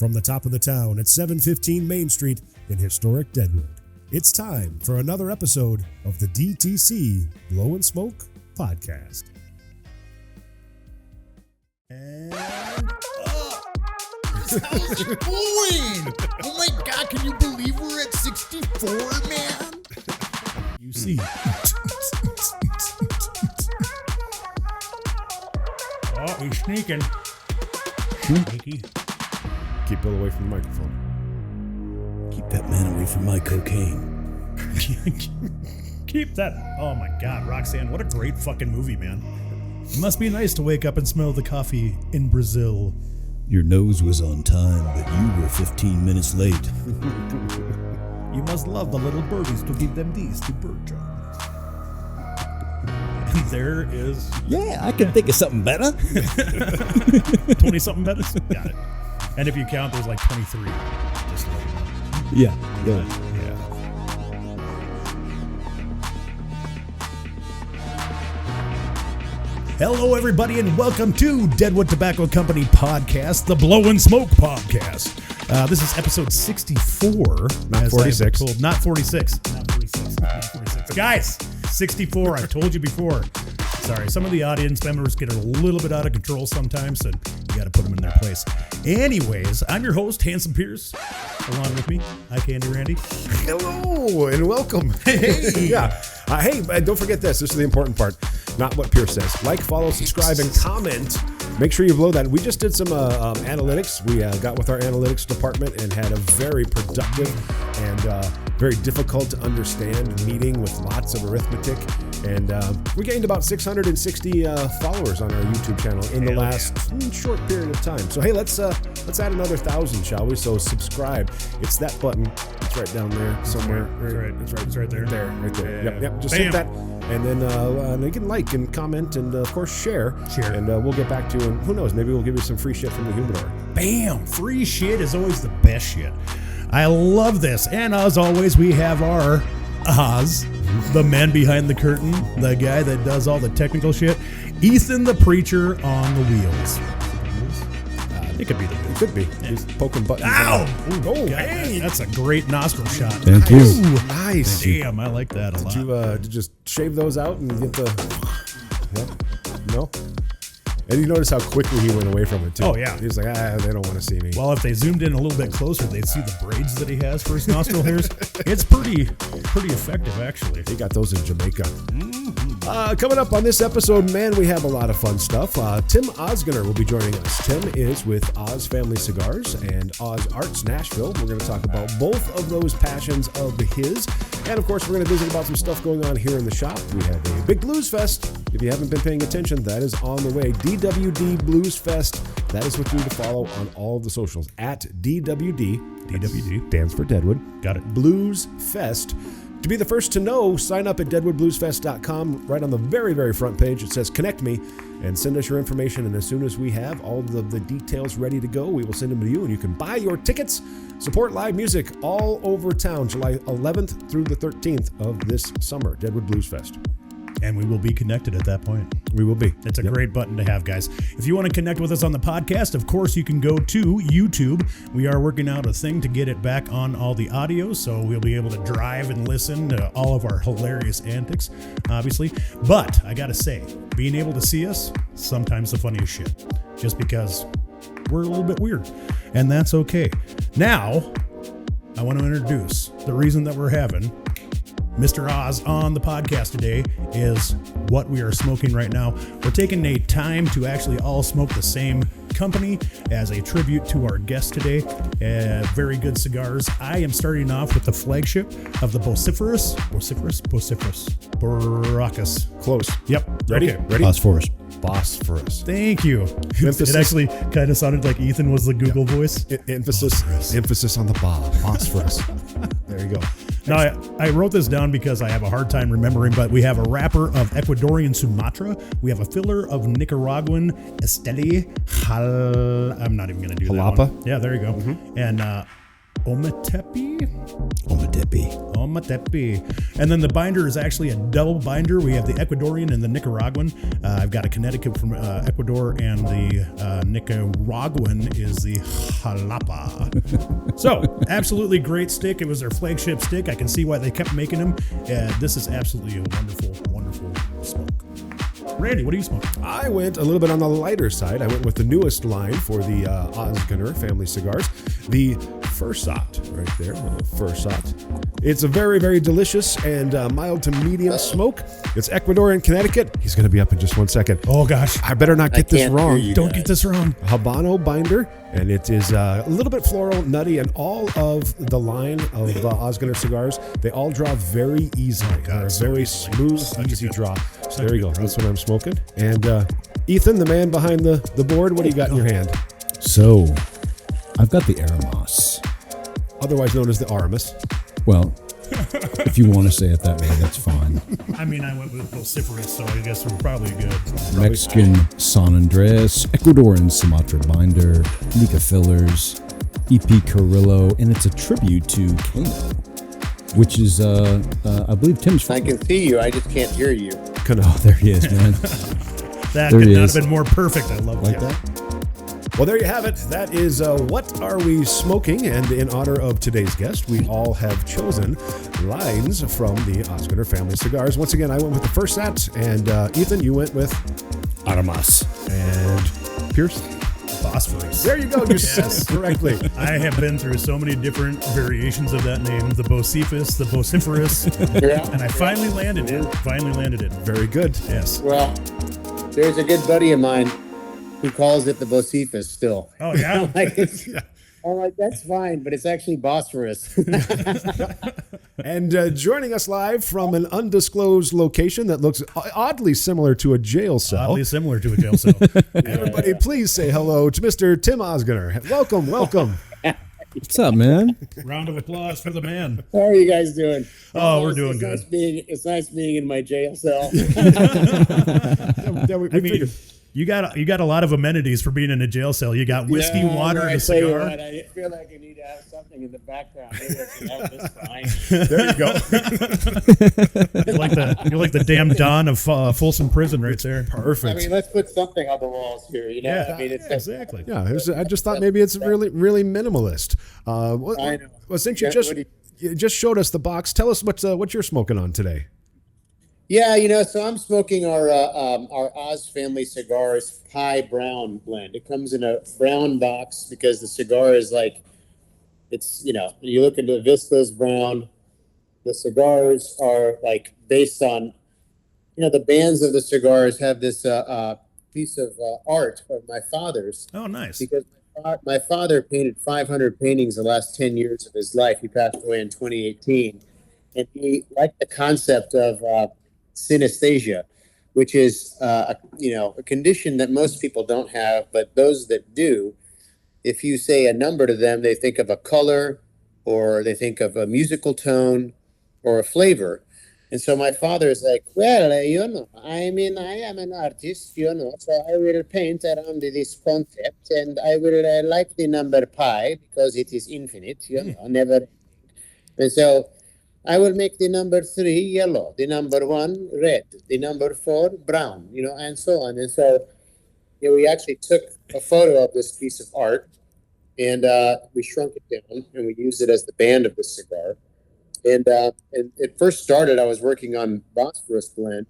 from the top of the town at 715 Main Street in historic Deadwood. It's time for another episode of the DTC Blow and Smoke Podcast. And how's it going? Oh my God, can you believe we're at 64, man? You see. Oh, he's sneaking. Sneaky. Keep Bill away from the microphone. Keep that man away from my cocaine. Keep that. Oh my God, Roxanne, what a great fucking movie, man. It must be nice to wake up and smell the coffee in Brazil. Your nose was on time, but you were 15 minutes late. You must love the little birdies to give them these to bird. And there is Yeah, I can think of something better. 20-something better. Got it. And if you count, there's like 23. Just like, Yeah. yeah. Hello, everybody, and welcome to Deadwood Tobacco Company Podcast, the Blow and Smoke Podcast. This is episode 64. Not 46. Not 46. Not 46. Not 46. Guys, 64. I've told you before. Sorry, some of the audience members get a little bit out of control sometimes, and you got to put them in their place. Anyways, I'm your host, Handsome Pierce. Along with me, hi, Candy Randy. Hello and welcome. Hey. Yeah. Hey, don't forget this. This is the important part. Not what Pierce says. Like, follow, subscribe, and comment. Make sure you blow that. We just did some analytics. We got with our analytics department and had a very productive and very difficult to understand meeting with lots of arithmetic. And we gained about 660 followers on our YouTube channel in the last short period of time. So hey, let's add another 1,000, shall we? So subscribe. It's that button. It's right down there somewhere. It's right there. Right there. Yeah. Yep. Just Bam. hit that, and then you can like and comment and of course share. And we'll get back to you. And who knows? Maybe we'll give you some free shit from the humidor. Bam! Free shit is always the best shit. I love this. And as always, we have our Oz, the man behind the curtain, the guy that does all the technical shit, Ethan the preacher on the wheels. It could be the wheels. It could be. He's poking buttons. Ow! Oh, God, hey! that's a great nostril shot. Thank you. Ooh, Nice. damn, I like that a lot. Did you just shave those out and get the... No? And you notice how quickly he went away from it, too. Oh, yeah. He was like, they don't want to see me. Well, if they zoomed in a little bit closer, they'd see the braids that he has for his nostril hairs. It's pretty effective, actually. He got those in Jamaica. Coming up on this episode, man, we have a lot of fun stuff. Tim Ozgener will be joining us. Tim is with Oz Family Cigars and Oz Arts Nashville. We're going to talk about both of those passions of his. And, of course, we're going to visit about some stuff going on here in the shop. We have a big Blues Fest. If you haven't been paying attention, that is on the way. DWD Blues Fest. That is what you need to follow on all of the socials. At DWD. DWD. Stands for Deadwood. Got it. Blues Fest. To be the first to know, sign up at deadwoodbluesfest.com. Right on the very, very front page, it says Connect Me, and send us your information. And as soon as we have all of the details ready to go, we will send them to you, and you can buy your tickets. Support live music all over town, July 11th through the 13th of this summer, Deadwood Blues Fest. And we will be connected at that point. We will be. It's a great button to have, guys. If you want to connect with us on the podcast, of course, you can go to YouTube. We are working out a thing to get it back on all the audio, so we'll be able to drive and listen to all of our hilarious antics, obviously. But I got to say, being able to see us, sometimes the funniest shit, just because we're a little bit weird, and that's okay. Now, I want to introduce the reason that we're having Mr. Oz on the podcast today is what we are smoking right now. We're taking a time to actually all smoke the same company as a tribute to our guest today. Very good cigars. I am starting off with the flagship of the Vociferous Baracus. Close. Yep. Ready? Okay. Ready? Phosphorus. Phosphorus. Thank you. It actually kind of sounded like Ethan was the Google voice. Emphasis on the Bob. Phosphorus. There you go. Now, I wrote this down because I have a hard time remembering, but we have a wrapper of Ecuadorian Sumatra. We have a filler of Nicaraguan Esteli. I'm not even going to do Jalapa? that one. Yeah, there you go. And Ometepe. Ometepe. And then the binder is actually a double binder. We have the Ecuadorian and the Nicaraguan. I've got a Connecticut from Ecuador, and the Nicaraguan is the Jalapa. So, absolutely great stick. It was their flagship stick. I can see why they kept making them. This is absolutely a wonderful, wonderful smoke. Randy, what are you smoking? I went a little bit on the lighter side. I went with the newest line for the Ozgener family cigars, the Fursat, right there, Fursat. It's a very, very delicious and mild to medium smoke. It's Ecuadorian, Connecticut. He's going to be up in just 1 second. Oh, gosh. I better not get this wrong. Don't get this wrong. Habano binder, and it is a little bit floral, nutty, and all of the line of Ozgener cigars, they all draw very easily. They're a very smooth, easy draw. So there you go. That's what I'm smoking. And Ethan, the man behind the board, what do you got in your hand? So, I've got the Aramas. Otherwise known as the Aramis. Well, if you want to say it that way, that's fine. I mean, I went with vociferous, so I guess we're probably good. Mexican San Andres, Ecuadorian Sumatra binder, Nica fillers, EP Carrillo, and it's a tribute to Kano, which is, I believe, Tim's I can see you. I just can't hear you. Oh, there he is, man. That There could he not is. have been more perfect. I love Like that. that? Well, there you have it. That is What Are We Smoking? And in honor of today's guest, we all have chosen lines from the Ozgener family cigars. Once again, I went with the Fursat, and Ethan, you went with Aramas. and Pierce. Phosphorus. There you go. You said it correctly. I have been through so many different variations of that name, the vociferous, the vociferous, Yeah. and I finally landed it. Finally landed it. Very good. Yes. Well, there's a good buddy of mine who calls it the Bocephus still. Oh, yeah? I'm like, that's fine, but it's actually Bosphorus. And joining us live from an undisclosed location that looks oddly similar to a jail cell. Oddly similar to a jail cell. Everybody, please say hello to Mr. Tim Ozgener. Welcome, welcome. What's up, man? Round of applause for the man. How are you guys doing? Oh, we're doing It's good. it's nice being in my jail cell. Yeah, we I mean, figured. you got a lot of amenities for being in a jail cell. You got whiskey, Yeah, water, I and a tell you cigar. what, I feel like I need to have something in the background. Maybe I should have this behind me. There you go. You're like the damn Don of Folsom Prison right there. I Perfect. mean, let's put something on the walls here. You know, Yeah, I mean, it's exactly. Yeah, I just thought maybe it's really, really minimalist. Well, I know. well, since you Yeah, just what do you just showed us the box, tell us what you're smoking on today. Yeah, so I'm smoking our Oz Family Cigars Pie Brown blend. It comes in a brown box because the cigar is like, it's, you look into Vista's brown. The cigars are like based on, the bands of the cigars have this piece of art of my father's. Oh, nice. Because my father painted 500 paintings the last 10 years of his life. He passed away in 2018. And he liked the concept of synesthesia, which is a condition that most people don't have, but those that do, if you say a number to them, they think of a color, or they think of a musical tone, or a flavor. And so my father is like, well, I am an artist, so I will paint around this concept, and I will like the number pi because it is infinite, never. And so I will make the number 3 yellow, the number 1 red, the number 4 brown, and so on. And so we actually took a photo of this piece of art, and we shrunk it down, and we used it as the band of the cigar. And it first started, I was working on Bosphorus blend.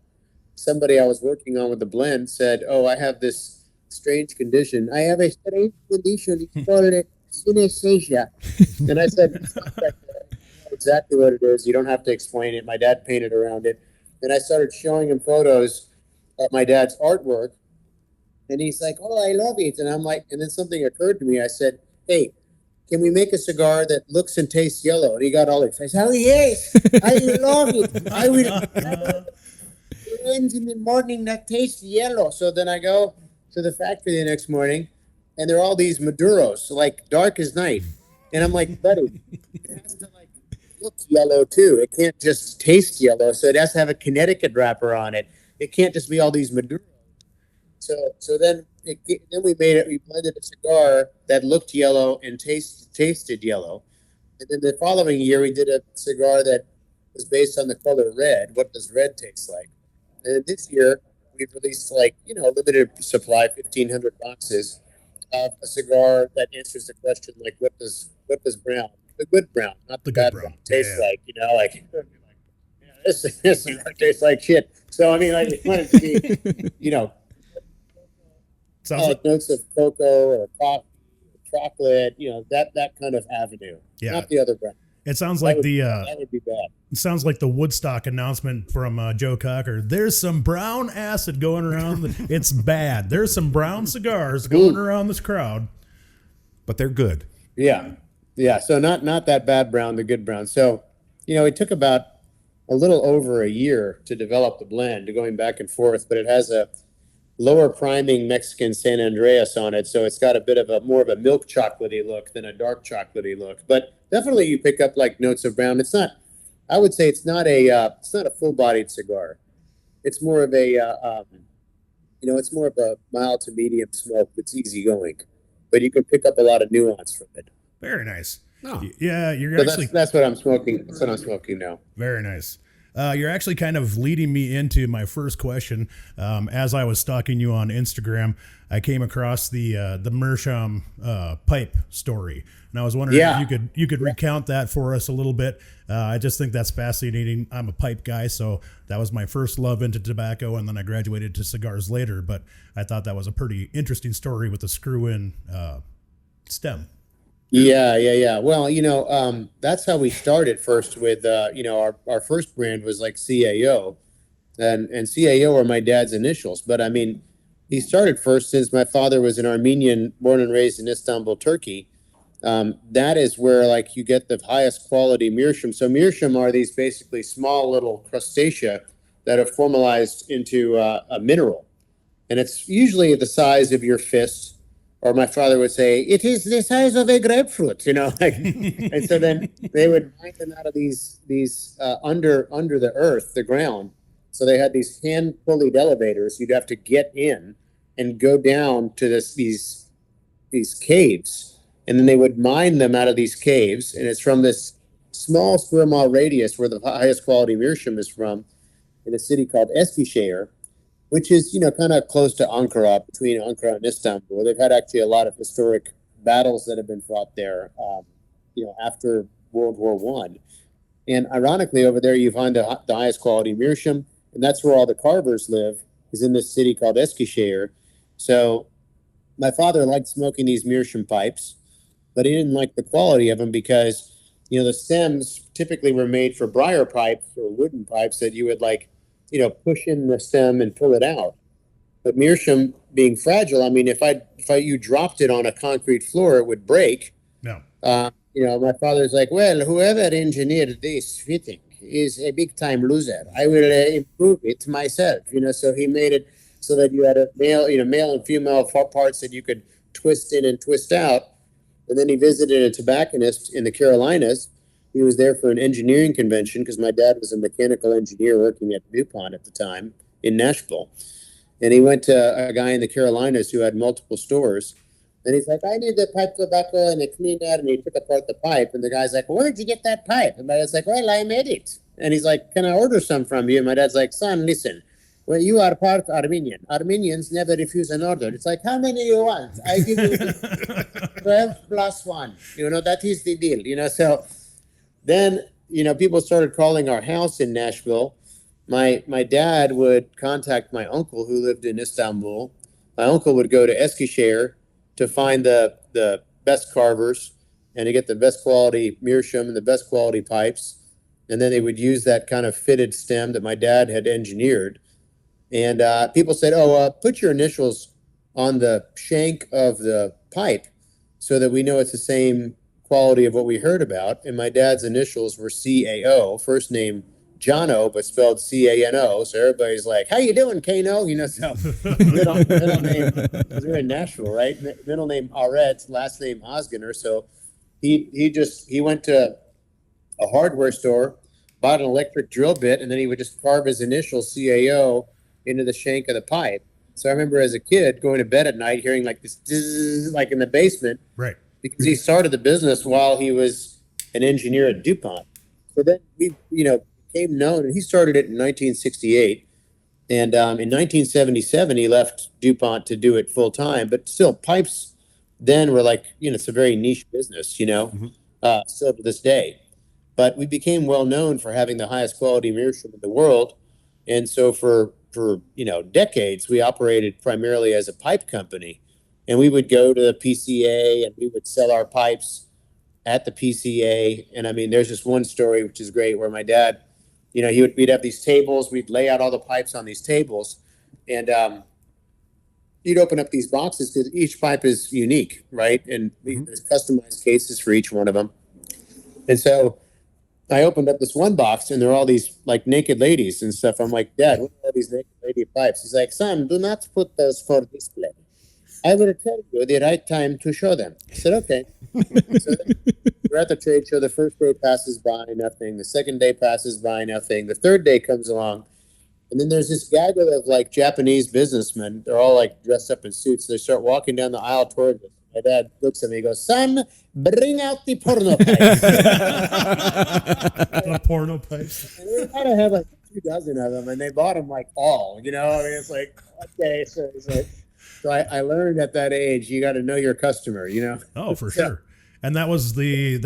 Somebody I was working on with the blend said, oh, I have this strange condition. I have a strange condition. It's called synesthesia. And I said, it's not like that. Exactly what it is. You don't have to explain it. My dad painted around it. And I started showing him photos of my dad's artwork. And he's like, oh, I love it. And I'm like, and then something occurred to me. I said, hey, can we make a cigar that looks and tastes yellow? And he got all excited. I said, oh, yes, I love it. I will blend in the morning that tastes yellow. So then I go to the factory the next morning, and there are all these Maduros, like dark as night. And I'm like, buddy, it has to look yellow too. It can't just taste yellow. So it has to have a Connecticut wrapper on it. It can't just be all these Maduros. So then we blended a cigar that looked yellow and tasted yellow. And then the following year, we did a cigar that was based on the color red. What does red taste like? And then this year, we've released a limited supply, 1,500 boxes of a cigar that answers the question like, what does brown, the good brown, not the The good bad brown. brown, taste Yeah. like? This cigar tastes like shit. So I mean, like, we want it to be, Sounds like, notes of cocoa or coffee, or chocolate, that kind of avenue. Yeah. Not the other brand. it sounds like That would be bad. it sounds like the Woodstock announcement from Joe Cocker. There's some brown acid going around. It's bad. There's some brown cigars going around this crowd. But they're good. Yeah. Yeah. So not that bad brown, the good brown. So, it took about a little over a year to develop the blend, going back and forth, but it has a lower priming Mexican San Andreas on it. So it's got a bit of more of a milk chocolatey look than a dark chocolatey look, but definitely you pick up like notes of brown. It's not, I would say it's not a full bodied cigar. It's more of it's more of a mild to medium smoke that's easy going, but you can pick up a lot of nuance from it. Very nice. Oh. Yeah, you're So actually that's what I'm smoking. That's what I'm smoking now. very nice. You're actually kind of leading me into my first question. As I was stalking you on Instagram, I came across the Meerschaum pipe story, and I was wondering if you could recount that for us a little bit. I just think that's fascinating. I'm a pipe guy, so that was my first love into tobacco, and then I graduated to cigars later. But I thought that was a pretty interesting story with the screw-in stem. Yeah. Well, that's how we started first with, our first brand was like CAO, and CAO are my dad's initials. But I mean, he started first since my father was an Armenian, born and raised in Istanbul, Turkey. That is where like you get the highest quality meerschaum. So meerschaum are these basically small little crustacea that are formalized into a mineral, and it's usually the size of your fist. Or my father would say, it is the size of a grapefruit, and so then they would mine them out of these under the earth, the ground. So they had these hand pulleyed elevators. You'd have to get in and go down to these caves, and then they would mine them out of these caves. And it's from this small square mile radius where the highest quality meerschaum is from, in a city called Eskişehir, which is, kind of close to Ankara, between Ankara and Istanbul. They've had actually a lot of historic battles that have been fought there, after World War I. And ironically, over there, you find the highest quality meerschaum, and that's where all the carvers live, is in this city called Eskişehir. So my father liked smoking these meerschaum pipes, but he didn't like the quality of them because, the stems typically were made for briar pipes or wooden pipes that you would push in the stem and pull it out. But meerschaum being fragile, I mean, if you dropped it on a concrete floor, it would break. No. My father's like, well, whoever engineered this fitting is a big time loser. I will improve it myself. So he made it so that you had a male and female parts that you could twist in and twist out. And then he visited a tobacconist in the Carolinas. He was there for an engineering convention because my dad was a mechanical engineer working at DuPont at the time in Nashville. And he went to a guy in the Carolinas who had multiple stores. And he's like, I need the pipe tobacco and a cleaner. And he took apart the pipe. And the guy's like, where did you get that pipe? And my dad's like, well, I made it. And he's like, can I order some from you? And my dad's like, son, listen, well, you are part Armenian. Armenians never refuse an order. It's like, how many you want? I give you 12 plus 1. That is the deal. So then, people started calling our house in Nashville. My dad would contact my uncle who lived in Istanbul. My uncle would go to Eskişehir to find the best carvers and to get the best quality meerschaum and the best quality pipes. And then they would use that kind of fitted stem that my dad had engineered. And people said, put your initials on the shank of the pipe so that we know it's the same quality of what we heard about. And my dad's initials were CAO, first name Jono, but spelled CANO. So everybody's like, how you doing, Kano? So middle name, because we're in Nashville, right? Middle name Aretz, last name Ozgener. So he went to a hardware store, bought an electric drill bit, and then he would just carve his initial CAO into the shank of the pipe. So I remember as a kid going to bed at night, hearing like this, like in the basement. Right. Because he started the business while he was an engineer at DuPont. So then we, became known, and he started it in 1968. And in 1977, he left DuPont to do it full time. But still, pipes then were like, it's a very niche business, still to this day. But we became well known for having the highest quality meerschaum in the world. And so for decades, we operated primarily as a pipe company. And we would go to the PCA and we would sell our pipes at the PCA. And I mean, there's this one story which is great where my dad, we'd have these tables, we'd lay out all the pipes on these tables, and you'd open up these boxes because each pipe is unique, right? And there's customized cases for each one of them. And so I opened up this one box, and there are all these like naked ladies and stuff. I'm like, Dad, what are all these naked lady pipes? He's like, son, do not put those for display. I will tell you the right time to show them. I said, okay. So we're at the trade show. The first day passes by, nothing. The second day passes by, nothing. The third day comes along, and then there's this gaggle of like Japanese businessmen. They're all like dressed up in suits. They start walking down the aisle towards us. My dad looks at me and goes, son, bring out the porno pipes. The porno pipes. And we had to have like 2 dozen of them, and they bought them like all, I mean, it's like, okay, so I learned at that age, you got to know your customer, Oh, for sure. And that was the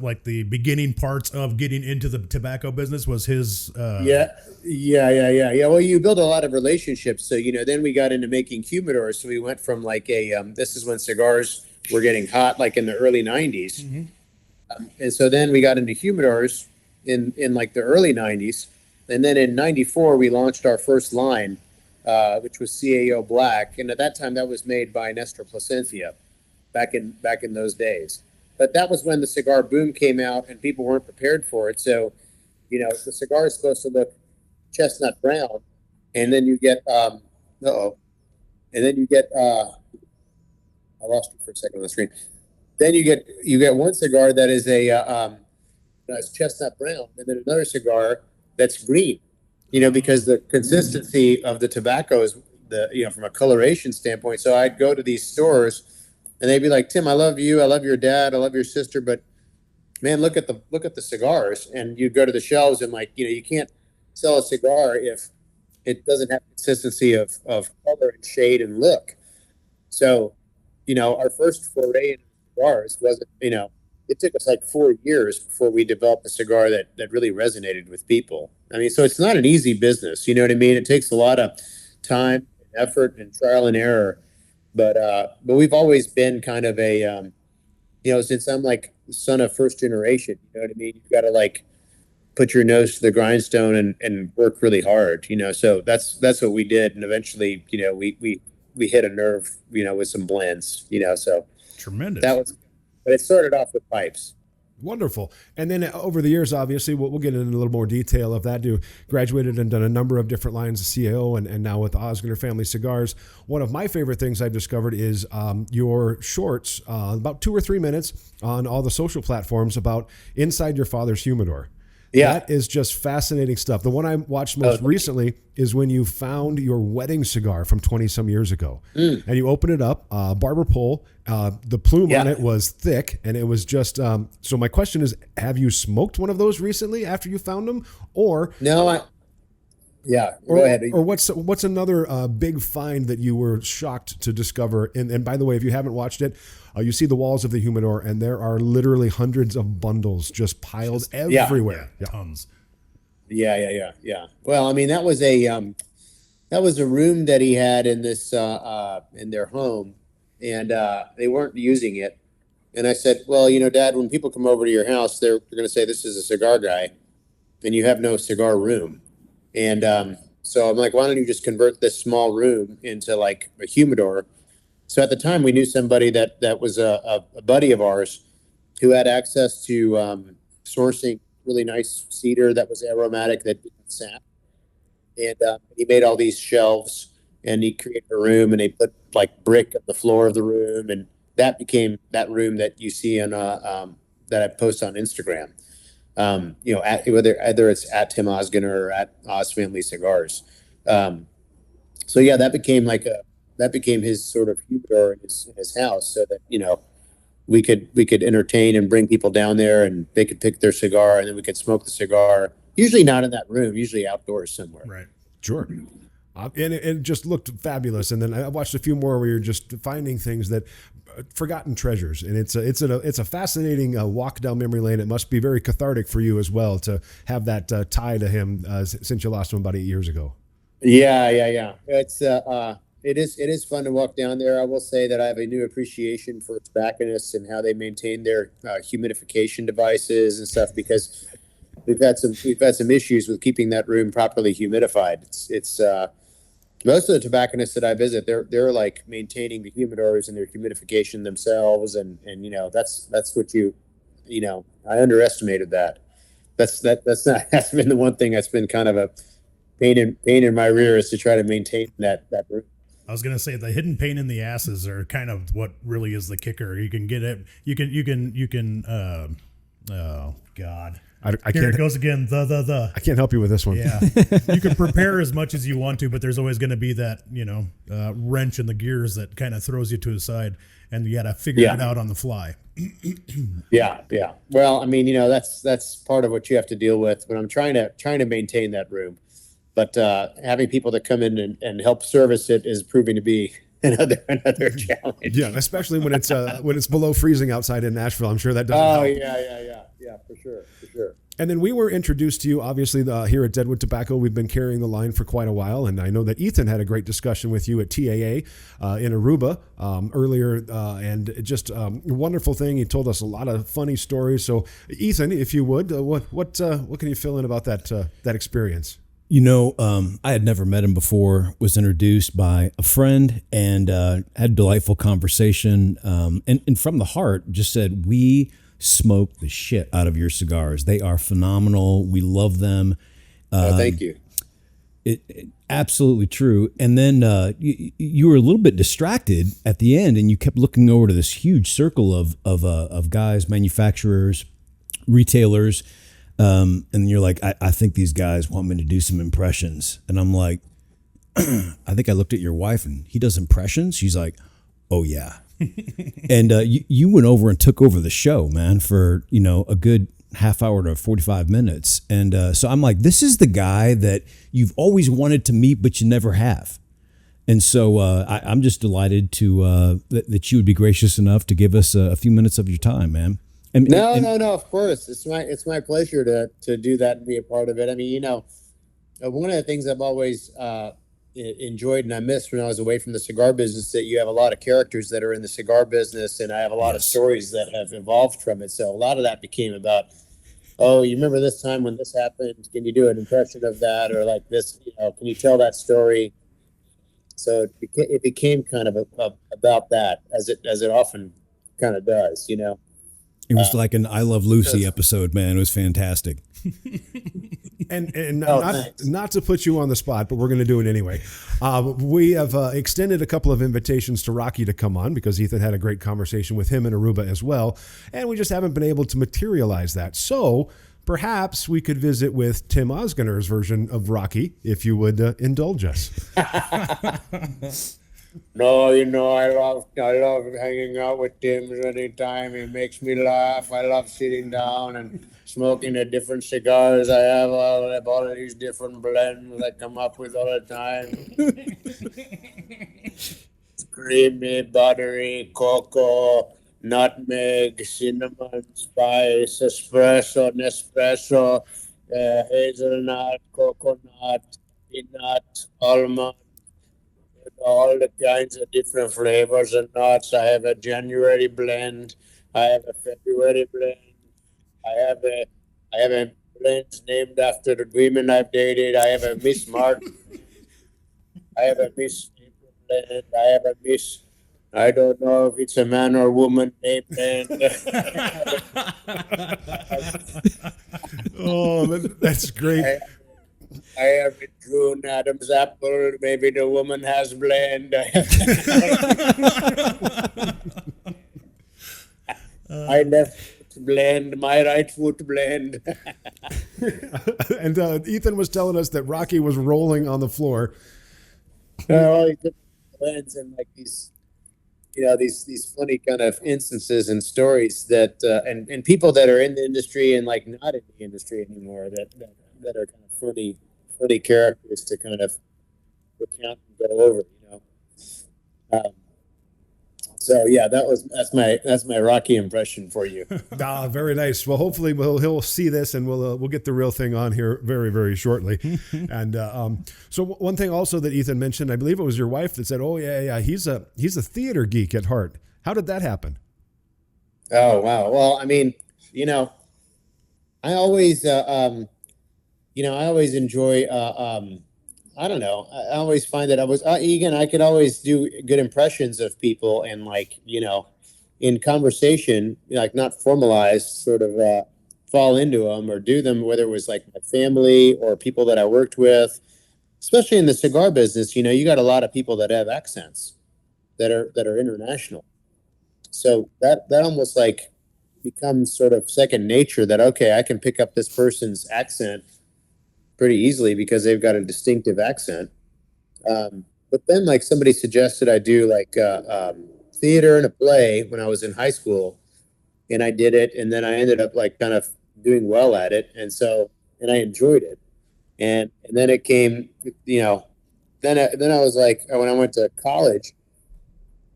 like the beginning parts of getting into the tobacco business was his. Yeah. Well, you build a lot of relationships. So, then we got into making humidors. So we went from like this is when cigars were getting hot, like in the early 90s. And so then we got into humidors in like the early 90s. And then in 94, we launched our first line, which was CAO Black. And at that time, that was made by Nestor Plasencia back in those days. But that was when the cigar boom came out and people weren't prepared for it. So, the cigar is supposed to look chestnut brown, and then you get I lost you for a second on the screen. Then you get one cigar that is it's chestnut brown, and then another cigar that's green, because the consistency of the tobacco is from a coloration standpoint. So I'd go to these stores and they'd be like, Tim, I love you, I love your dad, I love your sister, but man, look at the cigars. And you go to the shelves and like, you can't sell a cigar if it doesn't have consistency of color and shade and look. So, our first foray into cigars wasn't, it took us like 4 years before we developed a cigar that really resonated with people. I mean, so it's not an easy business, you know what I mean? It takes a lot of time and effort and trial and error. But we've always been kind of a, since I'm like son of first generation, you know what I mean? You've got to like put your nose to the grindstone and work really hard, so that's what we did. And eventually, we hit a nerve, with some blends, so tremendous. But it started off with pipes. Wonderful. And then over the years, obviously, we'll get into a little more detail of that. You graduated and done a number of different lines of CAO and now with the Ozgener Family Cigars. One of my favorite things I've discovered is your shorts, about 2 or 3 minutes on all the social platforms about inside your father's humidor. Yeah. That is just fascinating stuff. The one I watched most recently is when you found your wedding cigar from 20 some years ago. And you open it up, barber pole, the plume on it was thick, and it was just, so my question is, have you smoked one of those recently after you found them? Or no, go ahead. Or what's another big find that you were shocked to discover? And by the way, if you haven't watched it, you see the walls of the humidor, and there are literally hundreds of bundles just piled everywhere. Yeah. Tons. Yeah. Well, I mean, that was a room that he had in this in their home, and they weren't using it. And I said, well, Dad, when people come over to your house, they're going to say this is a cigar guy, and you have no cigar room. And so I'm like, why don't you just convert this small room into like a humidor? So at the time, we knew somebody that was a buddy of ours who had access to sourcing really nice cedar that was aromatic that didn't sap. And he made all these shelves, and he created a room, and they put like brick on the floor of the room, and that became that room that you see on that I post on Instagram. Whether it's at Tim Ozgener or at Oz Family Cigars. So yeah, that became his sort of humidor in his house, so that we could entertain and bring people down there, and they could pick their cigar, and then we could smoke the cigar. Usually not in that room, usually outdoors somewhere. Right. Sure. And it just looked fabulous. And then I watched a few more where you're just finding things that forgotten treasures. And it's a fascinating walk down memory lane. It must be very cathartic for you as well to have that tie to him since you lost him about 8 years ago. Yeah. It is fun to walk down there. I will say that I have a new appreciation for tobacconists and how they maintain their humidification devices and stuff, because we've had some issues with keeping that room properly humidified. It's most of the tobacconists that I visit, they're like maintaining the humidors and their humidification themselves, and that's what I underestimated that. That's been the one thing that's been kind of a pain in my rear, is to try to maintain that room. I was gonna say the hidden pain in the asses are kind of what really is the kicker. You can get it. You can. Oh God. I Here can't. it goes again. The. I can't help you with this one. Yeah, you can prepare as much as you want to, but there's always going to be that wrench in the gears that kind of throws you to the side, and you got to figure it out on the fly. Yeah. Well, I mean, that's part of what you have to deal with. But I'm trying to maintain that room, but having people that come in and help service it is proving to be another challenge. Yeah, especially when it's below freezing outside in Nashville. I'm sure that doesn't help. Yeah, for sure. And then we were introduced to you, obviously, here at Deadwood Tobacco. We've been carrying the line for quite a while, and I know that Ethan had a great discussion with you at TAA in Aruba earlier, and just a wonderful thing. He told us a lot of funny stories. So, Ethan, if you would, what can you fill in about that experience? I had never met him before, was introduced by a friend, and had a delightful conversation, and from the heart just said, we smoke the shit out of your cigars. They are phenomenal. We love them. Thank you. It absolutely true. And then you were a little bit distracted at the end, and you kept looking over to this huge circle of guys, manufacturers, retailers, and you're like, I think these guys want me to do some impressions. And I'm like, I think I looked at your wife, and he does impressions. She's like, oh yeah. And you went over and took over the show, man, for a good half hour to 45 minutes. And so I'm like, this is the guy that you've always wanted to meet, but you never have. And so I'm just delighted to that you would be gracious enough to give us a few minutes of your time, man. No, of course. It's my pleasure to do that and be a part of it. I mean, one of the things I've always enjoyed and I missed when I was away from the cigar business, that you have a lot of characters that are in the cigar business, and I have a lot of stories that have evolved from it. So a lot of that became about, oh, you remember this time when this happened? Can you do an impression of that? Or like this, can you tell that story? So it became kind of about that, as it often kind of does, It was like an I Love Lucy episode, man. It was fantastic. And not to put you on the spot, but we're going to do it anyway. We have extended a couple of invitations to Rocky to come on, because Ethan had a great conversation with him in Aruba as well, and we just haven't been able to materialize that. So perhaps we could visit with Tim Ozgener's version of Rocky, if you would indulge us. No, I love hanging out with Tim anytime. He makes me laugh. I love sitting down and smoking the different cigars. I have all of these different blends I come up with all the time. Creamy, buttery, cocoa, nutmeg, cinnamon, spice, espresso, Nespresso, hazelnut, coconut, peanut, almond. All the kinds of different flavors and nuts. I have a January blend. I have a February blend. I have a blend named after the women I've dated. I have a Miss March. I have a Miss April blend. I have a Miss, I don't know if it's a man or woman name blend. Oh, that's great. I have a June Adams apple. Maybe the woman has blend. My left foot blend, my right foot blend. And Ethan was telling us that Rocky was rolling on the floor. All these different blends and like these these funny kind of instances and stories that and people that are in the industry and like not in the industry anymore that are kind of funny characters to kind of recount and go over. Um, so yeah, that's my Rocky impression for you. Very nice. Well, hopefully he'll see this, and we'll get the real thing on here very, very shortly. And so one thing also that Ethan mentioned, I believe it was your wife that said, "Oh yeah, he's a theater geek at heart." How did that happen? Oh wow. Well, I mean, I always I always enjoy. I don't know. I always find that I could always do good impressions of people, and like in conversation, like not formalized, sort of fall into them or do them, whether it was like my family or people that I worked with, especially in the cigar business. You got a lot of people that have accents that are international, so that almost like becomes sort of second nature. That okay, I can pick up this person's accent pretty easily because they've got a distinctive accent. But then, like somebody suggested, I do like theater and a play when I was in high school, and I did it, and then I ended up like kind of doing well at it, and I enjoyed it, and then it came, then I was like when I went to college,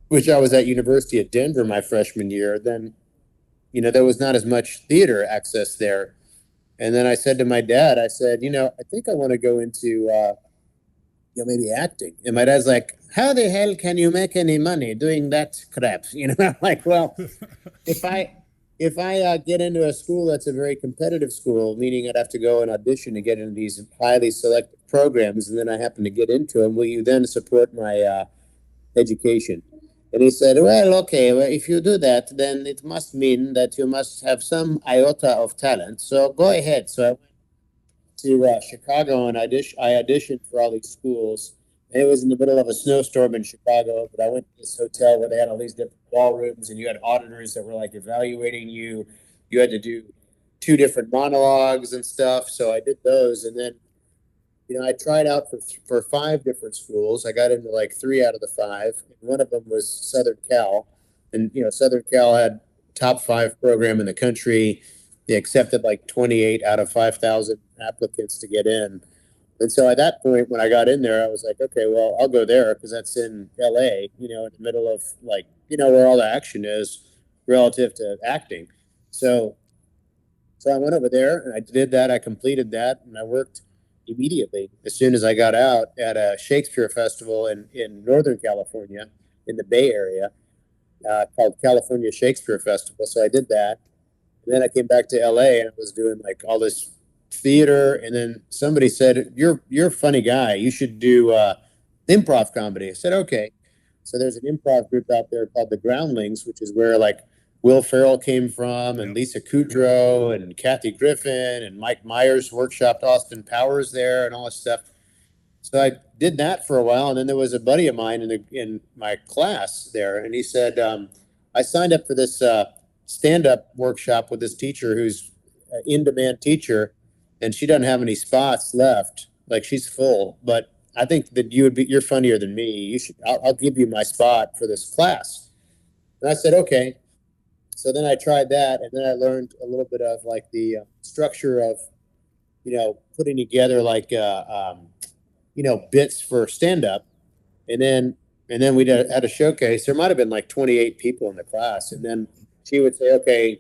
which I was at University of Denver my freshman year, then there was not as much theater access there. And then I said to my dad, I said, I think I want to go into, maybe acting. And my dad's like, how the hell can you make any money doing that crap? I'm like, well, if I get into a school that's a very competitive school, meaning I'd have to go and audition to get into these highly selective programs, and then I happen to get into them, will you then support my education? And he said, well, okay, well, if you do that, then it must mean that you must have some iota of talent. So go ahead. So I went to Chicago and I auditioned for all these schools. And it was in the middle of a snowstorm in Chicago, but I went to this hotel where they had all these different ballrooms, and you had auditors that were like evaluating you. You had to do 2 different monologues and stuff. So I did those. And then I tried out for 5 different schools. I got into like 3 out of the 5. And one of them was Southern Cal, and Southern Cal had top 5 program in the country. They accepted like 28 out of 5,000 applicants to get in. And so at that point, when I got in there, I was like, okay, well, I'll go there because that's in LA, in the middle of like, where all the action is relative to acting. So I went over there and I did that. I completed that, and I worked immediately as soon as I got out at a Shakespeare festival in Northern California, in the Bay Area, called California Shakespeare Festival. So I did that. And then I came back to LA and I was doing like all this theater. And then somebody said, you're a funny guy. You should do improv comedy. I said, okay. So there's an improv group out there called the Groundlings, which is where like Will Ferrell came from, and Lisa Kudrow and Kathy Griffin and Mike Myers workshopped Austin Powers there and all this stuff. So I did that for a while, and then there was a buddy of mine in my class there, and he said, I signed up for this stand-up workshop with this teacher who's an in-demand teacher, and she doesn't have any spots left. Like, she's full, but I think that you're funnier than me. I'll give you my spot for this class. And I said, okay. So then I tried that, and then I learned a little bit of like the structure of, putting together like, bits for stand-up. And then we had a showcase. There might have been like 28 people in the class. And then she would say, okay,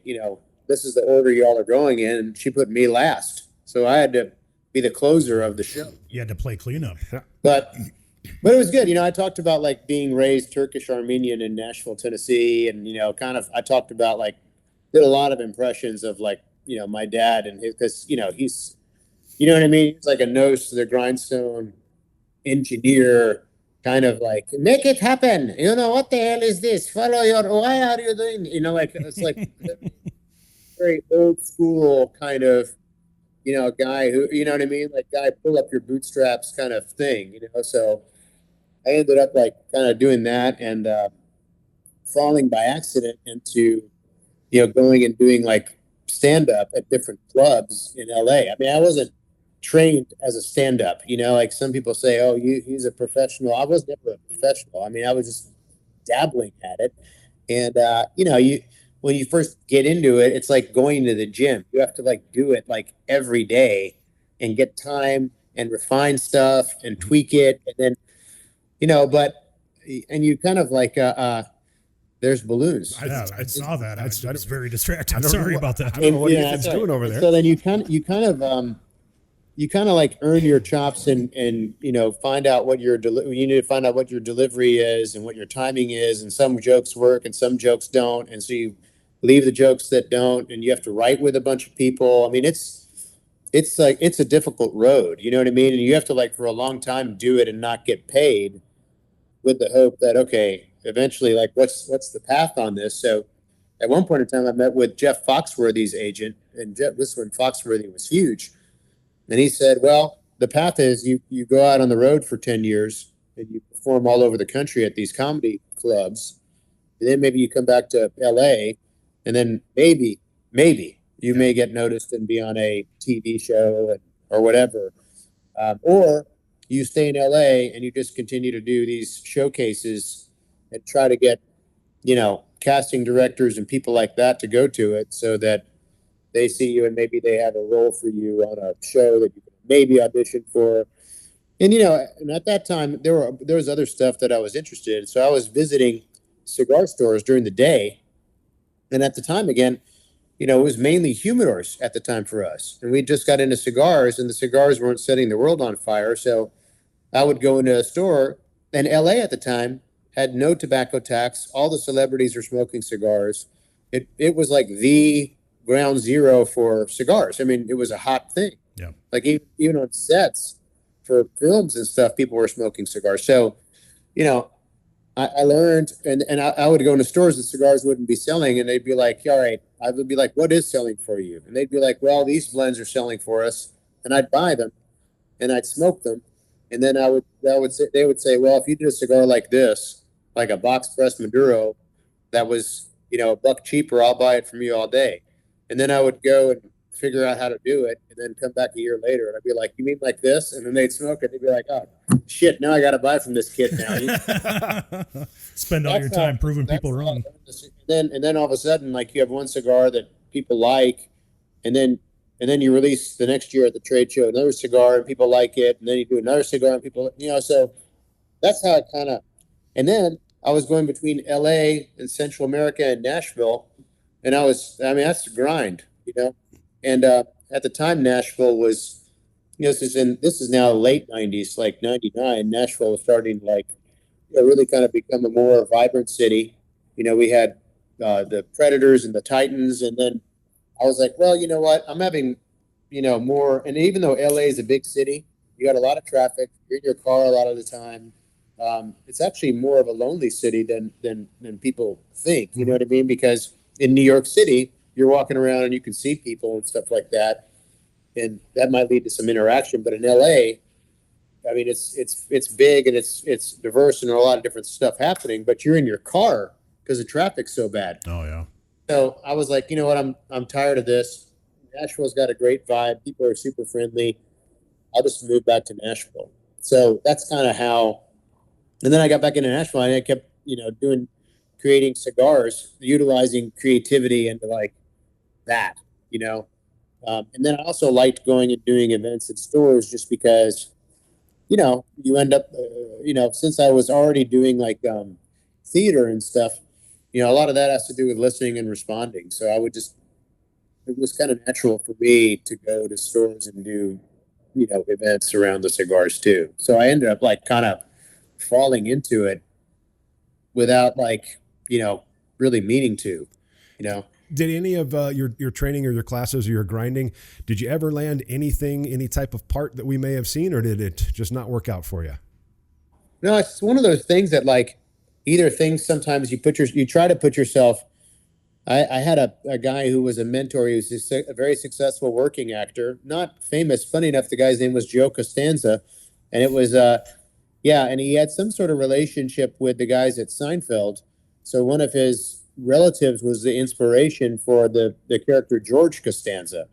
this is the order y'all are going in. And she put me last. So I had to be the closer of the show. You had to play cleanup. But it was good. I talked about like being raised Turkish Armenian in Nashville, Tennessee. And, I talked about like, did a lot of impressions of like, my dad and because, he's, you know what I mean? He's like a nose to the grindstone engineer, kind of like, make it happen. What the hell is this? Why are you doing, like, it's like very old school kind of, guy who, you know what I mean? Like guy, pull up your bootstraps kind of thing, so I ended up like kind of doing that and falling by accident into, going and doing like stand up at different clubs in LA. I mean, I wasn't trained as a stand up, like some people say, oh, he's a professional. I was never a professional. I mean, I was just dabbling at it. And, when you first get into it, it's like going to the gym. You have to like do it like every day and get time and refine stuff and tweak it. And then, and you kind of like, there's balloons. I saw that. I was very distracted. I don't know Sorry what- about that. I don't know what Yeah, Ethan's that's right. doing over there. So then you kind of like earn your chops and find out what you need to find out what your delivery is and what your timing is, and some jokes work and some jokes don't, and so you leave the jokes that don't, and you have to write with a bunch of people. I mean, it's like it's a difficult road, you know what I mean? And you have to like for a long time do it and not get paid, with the hope that okay, eventually, like what's the path on this? So at one point in time, I met with Jeff Foxworthy's agent, and this is when Foxworthy was huge. And he said, well, the path is you go out on the road for 10 years and you perform all over the country at these comedy clubs. And then maybe you come back to LA, and then maybe you may get noticed and be on a TV show or whatever. Or you stay in LA and you just continue to do these showcases and try to get, casting directors and people like that to go to it so that they see you and maybe they have a role for you on a show that you can maybe audition for. And, and at that time there was other stuff that I was interested in. So I was visiting cigar stores during the day. And at the time, again, it was mainly humidors at the time for us. And we just got into cigars, and the cigars weren't setting the world on fire. So I would go into a store, and LA at the time had no tobacco tax. All the celebrities were smoking cigars. It was like the ground zero for cigars. I mean, it was a hot thing. Yeah. Like even on sets for films and stuff, people were smoking cigars. So, I learned, and I would go into stores and cigars wouldn't be selling, and they'd be like, all right, I would be like, what is selling for you? And they'd be like, well, these blends are selling for us. And I'd buy them and I'd smoke them. And then they would say, well, if you did a cigar like this, like a box press Maduro, that was, $1 cheaper, I'll buy it from you all day. And then I would go and figure out how to do it, and then come back a year later, and I'd be like, you mean like this? And then they'd smoke it. They'd be like, oh, shit, now I got to buy from this kid now. Spend all your time proving people wrong. And then all of a sudden, like you have one cigar that people like, and then you release the next year at the trade show another cigar and people like it, and then you do another cigar and people, so that's how it kind of. And then I was going between LA and Central America and Nashville, and that's the grind, And at the time, Nashville was, this is now late '90s, like '99. Nashville was starting to really kind of become a more vibrant city. We had the Predators and the Titans, and then I was like, well, you know what? I'm having, more. And even though LA is a big city, you got a lot of traffic. You're in your car a lot of the time. It's actually more of a lonely city than people think. You know what I mean? Because in New York City, you're walking around and you can see people and stuff like that, and that might lead to some interaction. But in LA, I mean, it's big and it's diverse and there are a lot of different stuff happening. But you're in your car because the traffic's so bad. Oh yeah. So I was like, you know what? I'm tired of this. Nashville's got a great vibe. People are super friendly. I'll just move back to Nashville. So that's kind of how. And then I got back into Nashville and I kept creating cigars, utilizing creativity into like that, and then I also liked going and doing events at stores just because, you end up, since I was already doing like theater and stuff, a lot of that has to do with listening and responding. So it was kind of natural for me to go to stores and do, events around the cigars too. So I ended up like kind of falling into it without like, really meaning to, Did any of your training or your classes or your grinding, did you ever land any type of part that we may have seen, or did it just not work out for you? No, it's one of those things that like either things sometimes you try to put yourself. I had a guy who was a mentor. He was a very successful working actor, not famous. Funny enough, the guy's name was Joe Costanza, and it was and he had some sort of relationship with the guys at Seinfeld. So one of his relatives was the inspiration for the character George Costanza.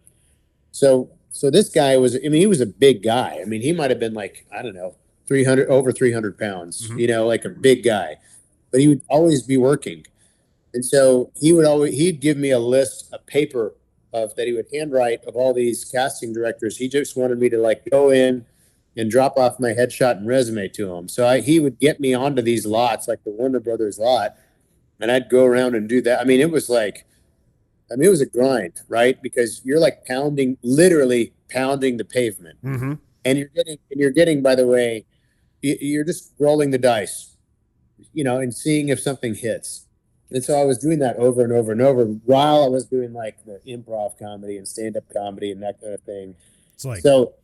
So this guy he was a big guy. He might have been like, I don't know, over 300 pounds, like a big guy. but he would always be working. And so he'd give me a list of paper that he would handwrite of all these casting directors. He just wanted me to like go in and drop off my headshot and resume to him. So he would get me onto these lots, like the Warner Brothers lot, and I'd go around and do that. I mean, it was a grind, right? Because you're like literally pounding the pavement, and you're getting, by the way, you're just rolling the dice, and seeing if something hits. And so I was doing that over and over and over while I was doing like the improv comedy and stand-up comedy and that kind of thing. It's like, So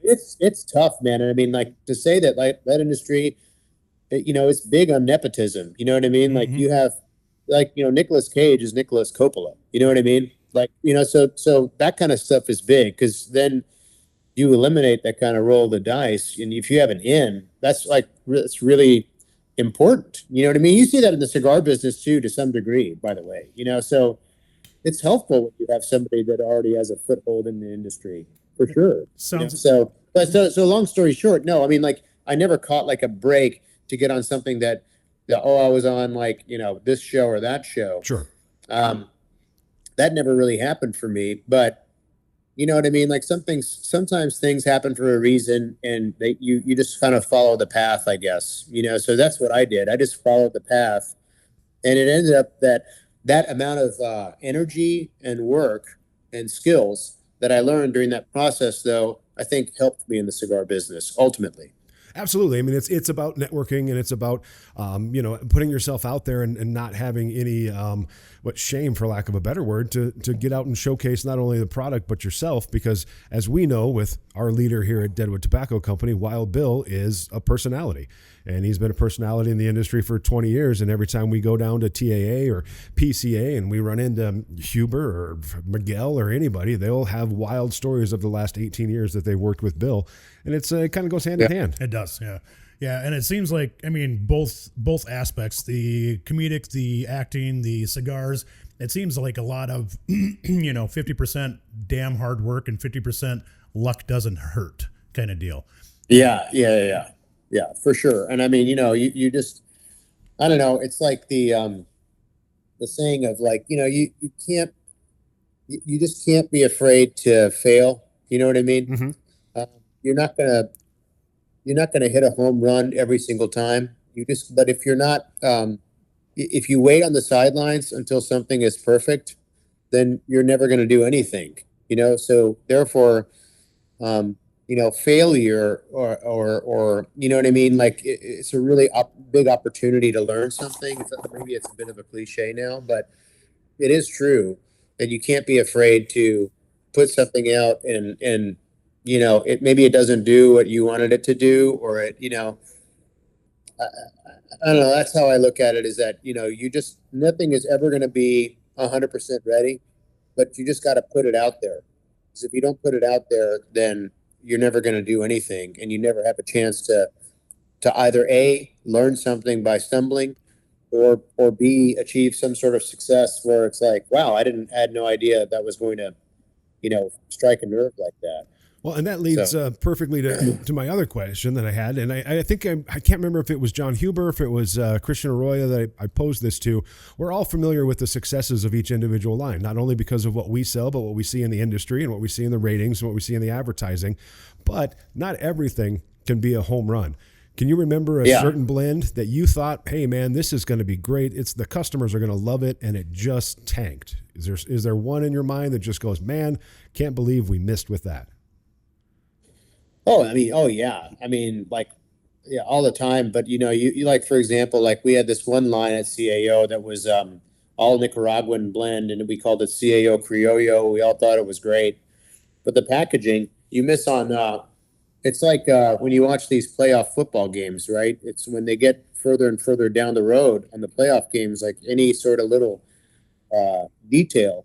it's tough, man. And I mean, like, to say that like that industry, it's big on nepotism. You know what I mean? Like you have, like, Nicolas Cage is Nicolas Coppola. You know what I mean? Like, so that kind of stuff is big, because then you eliminate that kind of roll of the dice. And if you have an in, that's really important. You know what I mean? You see that in the cigar business too, to some degree, by the way, so it's helpful when you have somebody that already has a foothold in the industry, for sure. So long story short, no, I mean, like, I never caught like a break to get on something that I was on, like, this show or that show. Sure. That never really happened for me, but you know what I mean? Like, sometimes things happen for a reason, and you just kind of follow the path, I guess, so that's what I did. I just followed the path, and it ended up that amount of energy and work and skills that I learned during that process, though, I think helped me in the cigar business ultimately. Absolutely. I mean, it's about networking, and it's about, putting yourself out there and not having any, shame, for lack of a better word, to get out and showcase not only the product, but yourself. Because as we know, with our leader here at Deadwood Tobacco Company, Wild Bill is a personality, and he's been a personality in the industry for 20 years. And every time we go down to TAA or PCA and we run into Huber or Miguel or anybody, they'll have wild stories of the last 18 years that they worked with Bill. And it kind of goes hand in hand. It does, yeah. Yeah, and it seems like, I mean, both aspects, the comedic, the acting, the cigars, it seems like a lot of, 50% damn hard work and 50% luck doesn't hurt kind of deal. Yeah, for sure. And I mean, you just, I don't know, it's like the saying of, like, you just can't be afraid to fail. You know what I mean? Mm-hmm. You're not gonna hit a home run every single time. But if you're not, if you wait on the sidelines until something is perfect, then you're never going to do anything. So therefore, failure or you know what I mean? Like, it's a really big opportunity to learn something. Maybe it's a bit of a cliche now, but it is true that you can't be afraid to put something out and maybe it doesn't do what you wanted it to do, or I don't know. That's how I look at it, is that, nothing is ever going to be 100% ready, but you just got to put it out there. Because if you don't put it out there, then you're never going to do anything, and you never have a chance to either A, learn something by stumbling, or B, achieve some sort of success where it's like, wow, I had no idea that was going to, strike a nerve like that. Well, and that leads perfectly to my other question that I had. And I think I can't remember if it was John Huber, if it was Christian Arroyo that I posed this to. We're all familiar with the successes of each individual line, not only because of what we sell, but what we see in the industry and what we see in the ratings and what we see in the advertising. But not everything can be a home run. Can you remember a certain blend that you thought, hey, man, this is going to be great. The customers are going to love it, and it just tanked? Is there one in your mind that just goes, man, can't believe we missed with that? Oh, I mean, all the time. But, you like, for example, like, we had this one line at CAO that was all Nicaraguan blend, and we called it CAO Criollo. We all thought it was great. But the packaging, you miss on, it's like when you watch these playoff football games, right? It's when they get further and further down the road on the playoff games, like, any sort of little detail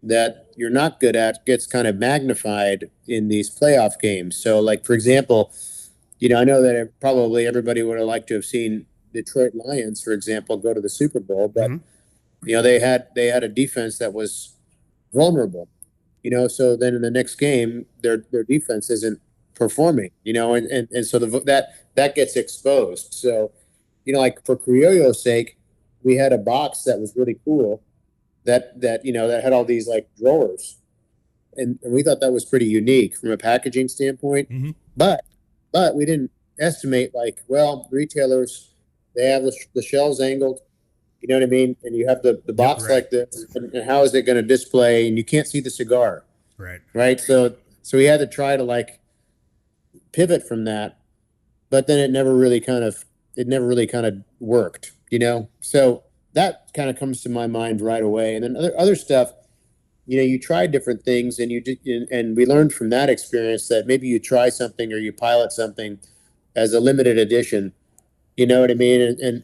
that you're not good at gets kind of magnified in these playoff games. So, like, for example, I know that probably everybody would have liked to have seen Detroit Lions, for example, go to the Super Bowl, but they had a defense that was vulnerable. So then in the next game, their defense isn't performing. And so that gets exposed. So, like, for Criollo's sake, we had a box that was really cool that you know that had all these like drawers, and we thought that was pretty unique from a packaging standpoint. Mm-hmm. But we didn't estimate like, well, retailers, they have the shelves angled, you know what I mean, and you have the box right. like this, and how is it going to display, and you can't see the cigar, Right. so we had to try to like pivot from that, but then it never really kind of worked, you know. So that kind of comes to my mind right away, and then other stuff, you know, you try different things, and you did, and we learned from that experience that maybe you try something or you pilot something as a limited edition, you know what I mean, and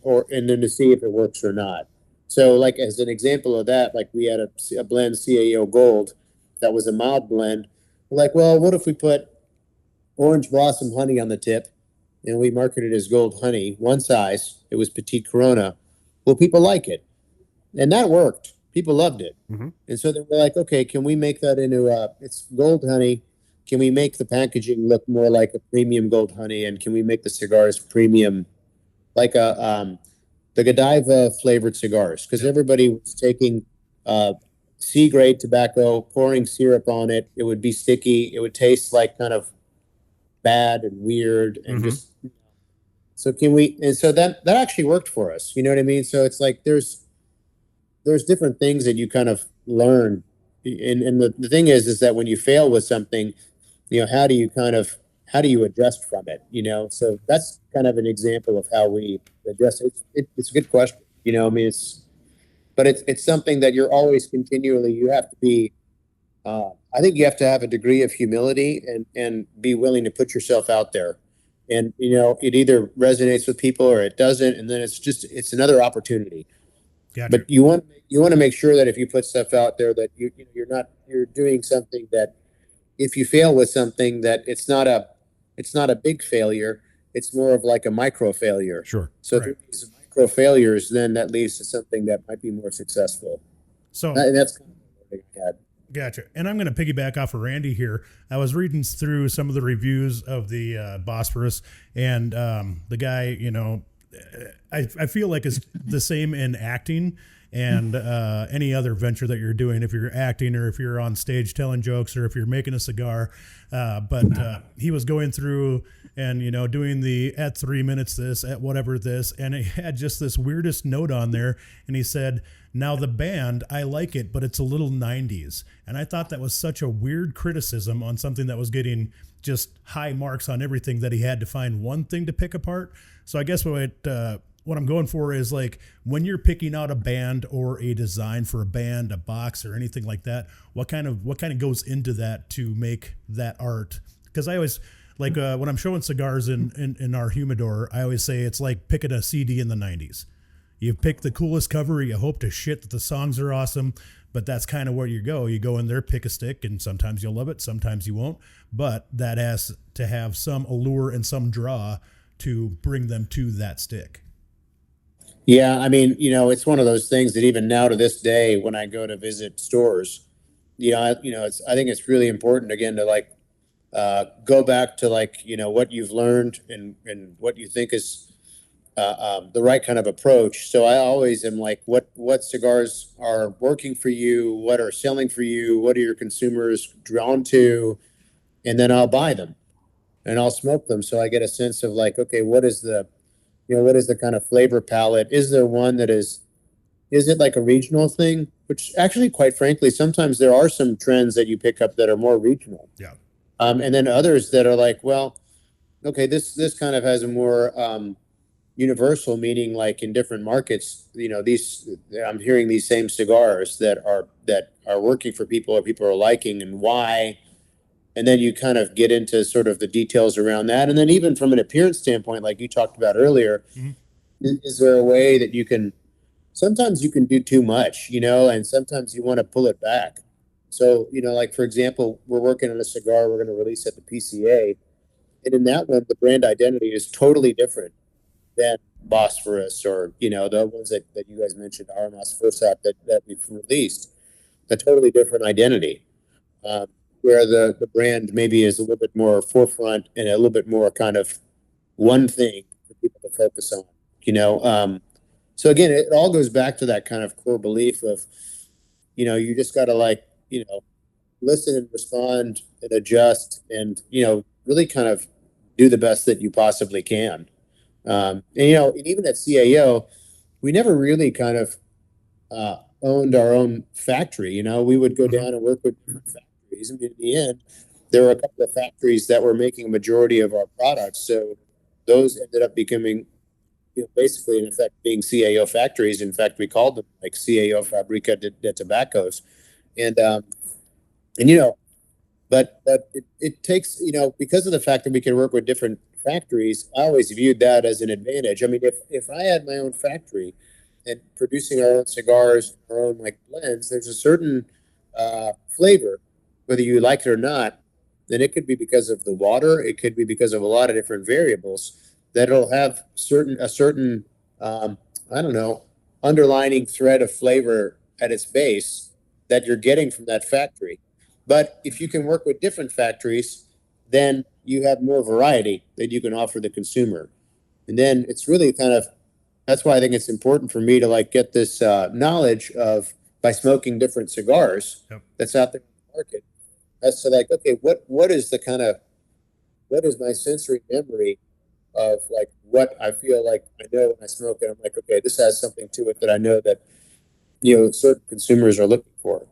then to see if it works or not. So like as an example of that, like we had a blend CAO Gold that was a mild blend. We're like, well, what if we put orange blossom honey on the tip, and we marketed it as gold honey, one size. It was petite Corona. Well, people like it, and that worked. People loved it, and so then we're like, okay, can we make that into it's gold honey? Can we make the packaging look more like a premium gold honey, and can we make the cigars premium, like the Godiva flavored cigars? Because everybody was taking C grade tobacco, pouring syrup on it. It would be sticky. It would taste like kind of bad and weird, and just so can we, and so that actually worked for us, you know what I mean? So it's like there's different things that you kind of learn, and the thing is that when you fail with something, you know, how do you adjust from it, you know? So that's kind of an example of how we adjust. It's a good question, you know. I mean, it's something that you're always continually, you have to be I think you have to have a degree of humility and be willing to put yourself out there. And, you know, it either resonates with people or it doesn't. And then it's another opportunity. Gotcha. But you want to make sure that if you put stuff out there that you're doing something that if you fail with something, that it's not a big failure. It's more of like a micro failure. Sure. So if these micro failures, then that leads to something that might be more successful. So and that's kind of what I had. Gotcha. And I'm going to piggyback off of Randy here. I was reading through some of the reviews of the Bosphorus, and the guy, you know, I feel like it's the same in acting and any other venture that you're doing, if you're acting or if you're on stage telling jokes or if you're making a cigar. But he was going through and, you know, doing the at 3 minutes this, at whatever this, and he had just this weirdest note on there. And he said, now the band, I like it, but it's a little 90s. And I thought that was such a weird criticism on something that was getting just high marks on everything, that he had to find one thing to pick apart. So I guess what I'm going for is, like, when you're picking out a band or a design for a band, a box or anything like that, what kind of goes into that to make that art? Because I always, like, when I'm showing cigars in our humidor, I always say it's like picking a CD in the 90s. You pick the coolest cover, you hope to shit that the songs are awesome, but that's kind of where you go. You go in there, pick a stick, and sometimes you'll love it, sometimes you won't, but that has to have some allure and some draw to bring them to that stick. Yeah, I mean, you know, it's one of those things that even now to this day, when I go to visit stores, I think it's really important again to like go back to, like, you know, what you've learned and what you think is the right kind of approach. So I always am like, what cigars are working for you? What are selling for you? What are your consumers drawn to? And then I'll buy them and I'll smoke them. So I get a sense of like, okay, what is the kind of flavor palette? Is there one that is it like a regional thing? Which actually, quite frankly, sometimes there are some trends that you pick up that are more regional. Yeah. And then others that are like, well, okay, this kind of has a more universal meaning, like in different markets, you know, I'm hearing these same cigars that are working for people or people are liking, and why. And then you kind of get into sort of the details around that. And then even from an appearance standpoint, like you talked about earlier, is there a way that sometimes you can do too much, you know, and sometimes you want to pull it back. So, you know, like, for example, we're working on a cigar we're going to release at the PCA. And in that one, the brand identity is totally different than Bosphorus, or, you know, the ones that you guys mentioned, Armas Fursat, that we've released. A totally different identity, where the brand maybe is a little bit more forefront and a little bit more kind of one thing for people to focus on, you know. So again, it all goes back to that kind of core belief of, you just got to listen and respond and adjust and, really kind of do the best that you possibly can. And even at CAO, we never really kind of owned our own factory. We would go down and work with different factories. And in the end, there were a couple of factories that were making a majority of our products. So those ended up becoming, basically, in effect, being CAO factories. In fact, we called them like CAO Fabrica de Tobaccos. And, but it takes, because of the fact that we can work with different factories, I always viewed that as an advantage. I mean, if I had my own factory and producing our own cigars, our own blends, there's a certain flavor, whether you like it or not, then it could be because of the water, it could be because of a lot of different variables that it'll have a certain underlining thread of flavor at its base that you're getting from that factory. But if you can work with different factories, then you have more variety that you can offer the consumer. And then it's really that's why I think it's important for me to get this knowledge of, by smoking different cigars that's out there in the market, as to okay, what is my sensory memory of what I feel like I know when I smoke it. I'm like, okay, this has something to it that I know that certain consumers are looking for.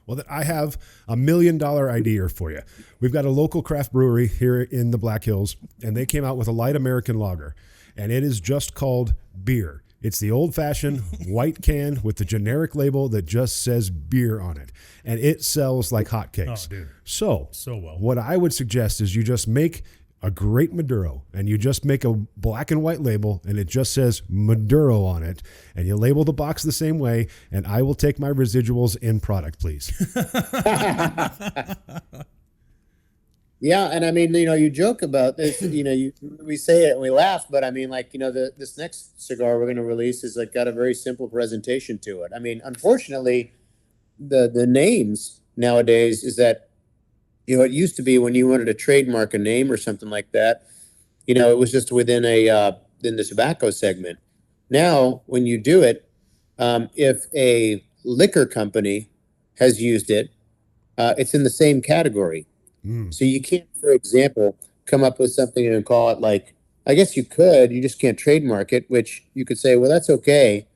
Well, I have $1 million idea for you. We've got a local craft brewery here in the Black Hills, and they came out with a light American lager, and it is just called beer. It's the old-fashioned white can with the generic label that just says beer on it, and it sells like hotcakes. Oh, dude. So well. What I would suggest is you just make a great Maduro, and you just make a black and white label, and it just says Maduro on it, and you label the box the same way, and I will take my residuals in product, please. Yeah, and I mean, you joke about this, we say it and we laugh, but I mean, this next cigar we're going to release is got a very simple presentation to it. I mean, unfortunately, the names nowadays is that, it used to be when you wanted to trademark a name or something like that, it was just within in the tobacco segment. Now, when you do it, if a liquor company has used it, it's in the same category. So you can't, for example, come up with something and call it I guess you could, you just can't trademark it, which you could say, well, that's okay.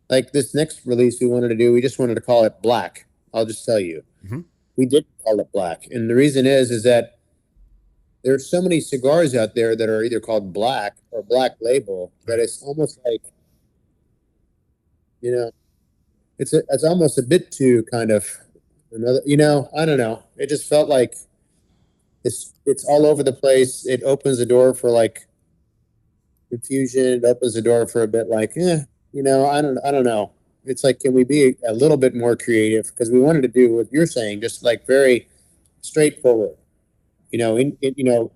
Like this next release we wanted to do, we just wanted to call it Black. I'll just tell you. Mm-hmm. We didn't call it Black. And the reason is that there's so many cigars out there that are either called Black or Black Label that it's almost like, it's almost a bit too kind of another, I don't know. It just felt like it's all over the place. It opens the door for confusion. It opens the door for a bit I don't know. It's can we be a little bit more creative? Because we wanted to do what you're saying, just very straightforward.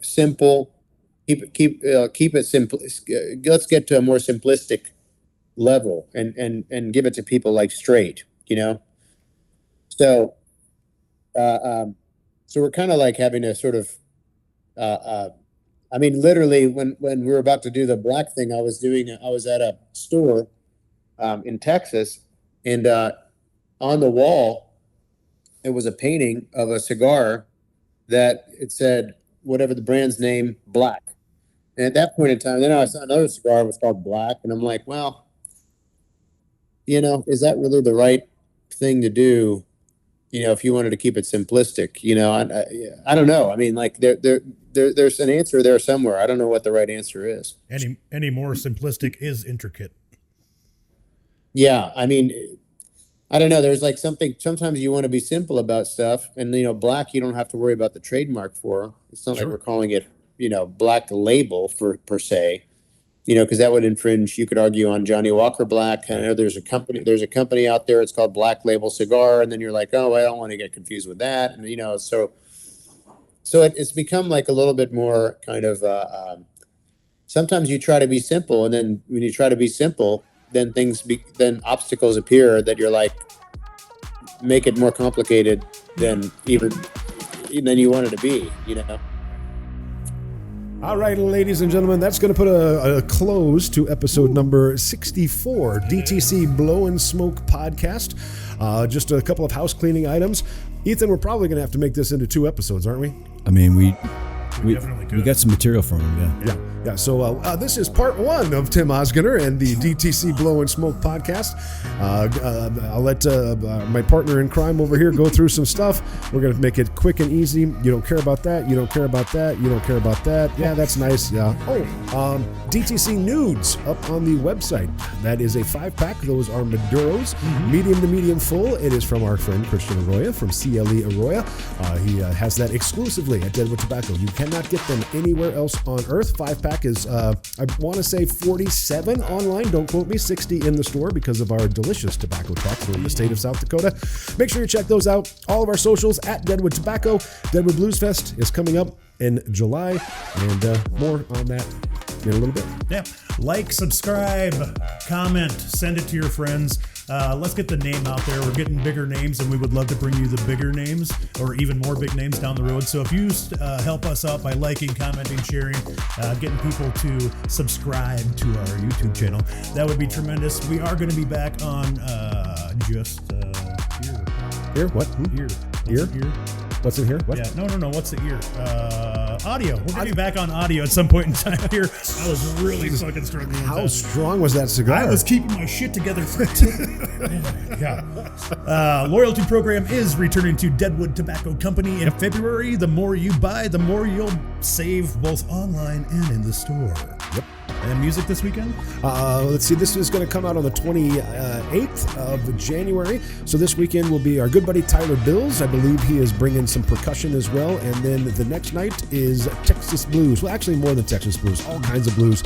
Simple. Keep it simple. Let's get to a more simplistic level and give it to people straight. So, so we're kind of having a sort of. I mean, literally, when we were about to do the Black thing, I was at a store in Texas, and on the wall, it was a painting of a cigar that it said whatever the brand's name, Black. And at that point in time, then I saw another cigar that was called Black, and I'm like, well, is that really the right thing to do? If you wanted to keep it simplistic, I don't know. I mean, there's an answer there somewhere. I don't know what the right answer is. Any more simplistic is intricate. Yeah, I mean, I don't know. There's something. Sometimes you want to be simple about stuff, and Black, you don't have to worry about the trademark for. It's not like we're calling it, Black Label per se, because that would infringe. You could argue on Johnny Walker Black. I know there's a company out there. It's called Black Label Cigar, and then you're like, oh, I don't want to get confused with that, and so it's become a little bit more kind of. Sometimes you try to be simple, and then when you try to be simple, then then obstacles appear that you're make it more complicated than you want it to be. All right, ladies and gentlemen, that's going to put a close to episode number 64, DTC Blow and Smoke podcast. Just a couple of house cleaning items. Ethan, we're probably going to have to make this into 2 episodes, aren't we? I mean, we definitely could. we got some material from him, yeah. Yeah. So this is part 1 of Tim Ozgener and the DTC Blow and Smoke podcast. I'll let my partner in crime over here go through some stuff. We're going to make it quick and easy. You don't care about that. You don't care about that. You don't care about that. Yeah, that's nice. Yeah. DTC nudes up on the website. That is a 5-pack. Those are Maduros, medium to medium full. It is from our friend Christian Arroyo from CLE Arroyo. He has that exclusively at Deadwood Tobacco. You cannot get them anywhere else on earth. 5-pack is, I want to say 47 online. Don't quote me. 60 in the store because of our delicious tobacco tax in the state of South Dakota. Make sure you check those out. All of our socials at Deadwood Tobacco. Deadwood Blues Fest is coming up in July, and more on that in a little bit. Yeah. Like, subscribe, comment, send it to your friends. Let's get the name out there. We're getting bigger names, and we would love to bring you the bigger names or even more big names down the road. So if you help us out by liking, commenting, sharing, getting people to subscribe to our YouTube channel, that would be tremendous. We are going to be back on just here. Here? What? Here. Here? Here. What's in here? What? Yeah, no. What's the ear? Audio. We're going to be back on audio at some point in time here. I was really fucking struggling with How that. strong was that cigar? I was keeping my shit together for Oh my God. Loyalty program is returning to Deadwood Tobacco Company in February. The more you buy, the more you'll save both online and in the store. Yep. And music this weekend? Let's see, this is going to come out on the 28th of January. So this weekend will be our good buddy Tyler Bills. I believe he is bringing some percussion as well. And then the next night is Texas Blues. Well, actually more than Texas Blues, all kinds of blues.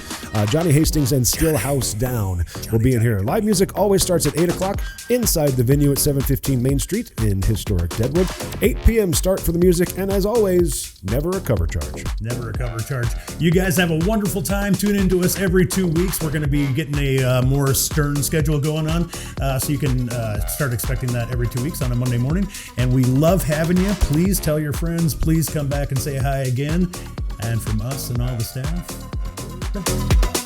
Johnny Hastings and Stillhouse Down will be in here. Live music always starts at 8 o'clock inside the venue at 715 Main Street in historic Deadwood. 8 p.m. start for the music. And as always, never a cover charge. Never a cover charge. You guys have a wonderful time. Tune into us every 2 weeks. We're going to be getting a more stern schedule going on, so you can start expecting that every 2 weeks on a Monday morning. And we love having you. Please tell your friends. Please come back and say hi again. And from us and all the staff.